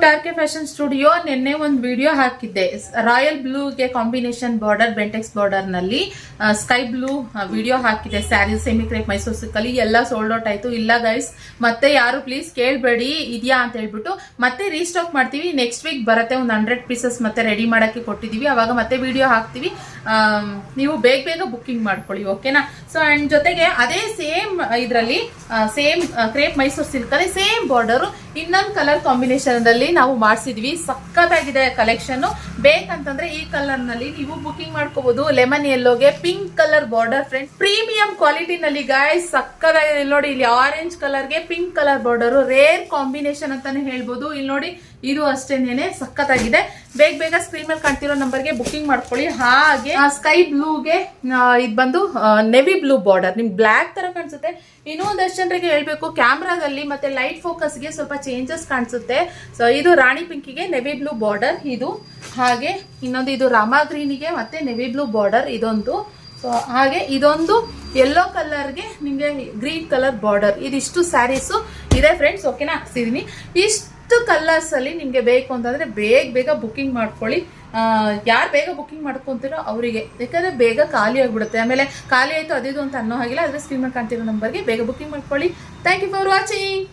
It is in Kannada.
ಆರ್.ಕೆ ಫ್ಯಾಷನ್ ಸ್ಟುಡಿಯೋ ನಿನ್ನೆ ಒಂದು ವಿಡಿಯೋ ಹಾಕಿದ್ದೆ. ರಾಯಲ್ ಬ್ಲೂಗೆ ಕಾಂಬಿನೇಷನ್ ಬಾರ್ಡರ್, ಬೆಂಟೆಕ್ಸ್ ಬಾರ್ಡರ್ ನಲ್ಲಿ ಸ್ಕೈ ಬ್ಲೂ ವಿಡಿಯೋ ಹಾಕಿದೆ. ಸ್ಯಾರಿ ಸೆಮಿ ಕ್ರೇಪ್ ಮೈಸೂರು ಸಿಲ್ಕಲ್ಲಿ ಎಲ್ಲ ಸೋಲ್ಡ್ ಔಟ್ ಆಯ್ತು. ಇಲ್ಲ ಗೈಸ್, ಮತ್ತೆ ಯಾರು ಪ್ಲೀಸ್ ಕೇಳಬೇಡಿ ಇದೆಯಾ ಅಂತ ಹೇಳ್ಬಿಟ್ಟು ಮತ್ತೆ ರೀಸ್ಟಾಕ್ ಮಾಡ್ತೀವಿ. ನೆಕ್ಸ್ಟ್ ವೀಕ್ ಬರುತ್ತೆ. ಒಂದು 100 ಪೀಸಸ್ ಮತ್ತೆ ರೆಡಿ ಮಾಡಕ್ಕೆ ಕೊಟ್ಟಿದೀವಿ. ಅವಾಗ ಮತ್ತೆ ವಿಡಿಯೋ ಹಾಕ್ತೀವಿ. ನೀವು ಬೇಗ ಬೇಗ ಬುಕ್ಕಿಂಗ್ ಮಾಡ್ಕೊಳ್ಳಿ, ಓಕೆನಾ? ಸೊ ಅಂಡ್ ಜೊತೆಗೆ ಅದೇ ಸೇಮ್ ಇದರಲ್ಲಿ ಸೇಮ್ ಕ್ರೇಪ್ ಮೈಸೂರು ಸಿಲ್ಕ್ ಅಲ್ಲಿ ಸೇಮ್ ಬಾರ್ಡರ್ ಇನ್ನೊಂದು ಕಲರ್ ಕಾಂಬಿನೇಷನ್ ಅಲ್ಲಿ ನಾವು ಮಾಡಿಸಿದ್ವಿ. ಸಖತ್ತಾಗಿದೆ ಕಲೆಕ್ಷನ್. ಬೇಕಂತಂದ್ರೆ ಈ ಕಲರ್ ನಲ್ಲಿ ನೀವು ಬುಕಿಂಗ್ ಮಾಡ್ಕೋಬಹುದು. ಲೆಮನ್ ಯೆಲ್ಲೋಗೆ pink colour border friends, premium quality ನಲ್ಲಿ ಗಾಯ್ಸ್. ಸಖತ್ತಾಗಿದೆ. ನೋಡಿ, ಇಲ್ಲಿ ಆರೆಂಜ್ ಕಲರ್ಗೆ pink colour border, rare combination ಅಂತಾನೆ ಹೇಳ್ಬೋದು. ಇಲ್ಲಿ ನೋಡಿ, ಇದು ಅಷ್ಟೇನೇನೆ ಸಖತ್ತಾಗಿದೆ. ಬೇಗ ಬೇಗ ಸ್ಕ್ರೀನ್ ಮೇಲೆ ಕಾಣ್ತಿರೋ ನಂಬರ್ಗೆ ಬುಕಿಂಗ್ ಮಾಡ್ಕೊಳ್ಳಿ. ಹಾಗೆ ಸ್ಕೈ ಬ್ಲೂಗೆ ಇದು ಬಂದು ನೆವಿ ಬ್ಲೂ ಬಾರ್ಡರ್, ನಿಮ್ಗೆ ಬ್ಲಾಕ್ ತರ ಕಾಣಿಸುತ್ತೆ. ಇನ್ನೊಂದಷ್ಟು ಜನರಿಗೆ ಹೇಳ್ಬೇಕು, ಕ್ಯಾಮ್ರಾದಲ್ಲಿ ಮತ್ತೆ ಲೈಟ್ ಫೋಕಸ್ಗೆ ಸ್ವಲ್ಪ ಚೇಂಜಸ್ ಕಾಣಿಸುತ್ತೆ. ಸೊ ಇದು ರಾಣಿ ಪಿಂಕಿಗೆ ನೆವಿ ಬ್ಲೂ ಬಾರ್ಡರ್ ಇದು. ಹಾಗೆ ಇನ್ನೊಂದು ಇದು ರಾಮ ಗ್ರೀನಿಗೆ ಮತ್ತೆ ನೆವಿ ಬ್ಲೂ ಬಾರ್ಡರ್ ಇದೊಂದು. ಸೊ ಹಾಗೆ ಇದೊಂದು ಯೆಲ್ಲೋ ಕಲರ್ಗೆ ನಿಮಗೆ ಗ್ರೀನ್ ಕಲರ್ ಬಾರ್ಡರ್. ಇದಿಷ್ಟು ಸ್ಯಾರೀಸು ಇದೆ ಫ್ರೆಂಡ್ಸ್, ಓಕೆನಾ? ಹಾಕ್ಸಿದೀನಿ. ಇಷ್ಟು ಕಲರ್ಸ್ ಅಲ್ಲಿ ನಿಮ್ಗೆ ಬೇಕು ಅಂತಂದ್ರೆ ಬೇಗ ಬೇಗ ಬುಕಿಂಗ್ ಮಾಡ್ಕೊಳ್ಳಿ. ಯಾರು ಬೇಗ ಬುಕಿಂಗ್ ಮಾಡ್ಕೊಂತೀರೋ ಅವರಿಗೆ, ಯಾಕಂದ್ರೆ ಬೇಗ ಖಾಲಿ ಆಗ್ಬಿಡುತ್ತೆ. ಆಮೇಲೆ ಖಾಲಿ ಆಯ್ತು ಅದಿದು ಅಂತ ಅನ್ನೋ ಹಾಗಿಲ್ಲ. ಅದ್ರ ಸ್ಕ್ರೀನ್ ಮೇಲೆ ಕಾಣ್ತಿರೋ ನಂಬರ್ಗೆ ಬೇಗ ಬುಕಿಂಗ್ ಮಾಡ್ಕೊಳ್ಳಿ. Thank you for watching.